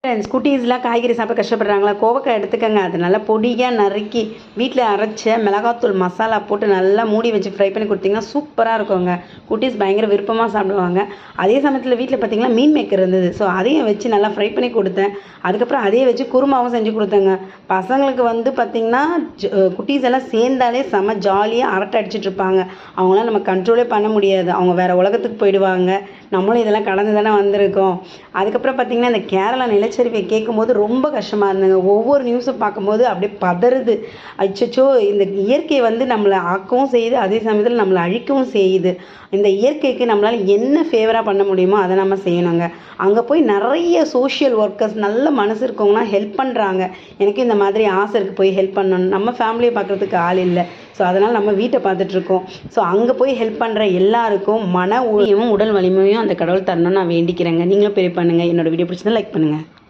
Friends, குட்டீஸ்லாம் காய்கறி சாப்பிட கஷ்டப்படுறாங்களா? கோவக்காய் எடுத்துக்கங்க. அது நல்லா பொடியாக நறுக்கி வீட்டில் அரைச்ச மிளகாத்தூள் மசாலா போட்டு நல்லா மூடி வச்சு ஃப்ரை பண்ணி கொடுத்தீங்கன்னா சூப்பராக இருக்குங்க. குட்டீஸ் பயங்கர விருப்பமாக சாப்பிடுவாங்க. அதே சமயத்தில் வீட்டில் பார்த்தீங்கன்னா மீன் மேக்கர் இருந்தது. ஸோ அதையும் வச்சு நல்லா ஃப்ரை பண்ணி கொடுத்தேன். அதுக்கப்புறம் அதையே வச்சு குருமாவும் செஞ்சு கொடுத்தேங்க. பசங்களுக்கு வந்து பார்த்திங்கன்னா குட்டீஸ் எல்லாம் சேர்ந்தாலே செம்ம ஜாலியாக அரட்டை அடிச்சுட்டு இருப்பாங்க. அவங்களாம் நம்ம கண்ட்ரோலே பண்ண முடியாது. அவங்க வேறு உலகத்துக்கு போயிடுவாங்க. நம்மளும் இதெல்லாம் கடந்து தானே வந்திருக்கோம். அதுக்கப்புறம் பார்த்திங்கன்னா இந்த கேரளா நிலச்சரிவை கேட்கும்போது ரொம்ப கஷ்டமாக இருந்ததுங்க. ஒவ்வொரு நியூஸும் பார்க்கும்போது அப்படியே பதறுது. அச்சச்சோ, இந்த இயற்கை வந்து நம்மளை ஆக்கவும் செய்யுது, அதே சமயத்தில் நம்மளை அழிக்கவும் செய்யுது. இந்த இயற்கைக்கு நம்மளால் என்ன ஃபேவராக பண்ண முடியுமோ அதை நம்ம செய்யணுங்க. அங்கே போய் நிறைய சோஷியல் ஒர்க்கர்ஸ் நல்ல மனசு இருக்கவங்களாம் ஹெல்ப் பண்ணுறாங்க. எனக்கு இந்த மாதிரி ஆசை இருக்குது, போய் ஹெல்ப் பண்ணணும். நம்ம ஃபேமிலியை பார்க்குறதுக்கு ஆள் இல்லை. ஸோ அதனால் நம்ம வீட்டை பார்த்துட்ருக்கோம். ஸோ அங்கே போய் ஹெல்ப் பண்ணுற எல்லாருக்கும் மன உடல் வலிமையும் அந்த கடவுள் தரணும்னு நான் வேண்டிக்கிறேங்க. நீங்களும் ப்ரே பண்ணுங்கள். என்னோடய வீடியோ பிடிச்சதை லைக் பண்ணுங்கள்.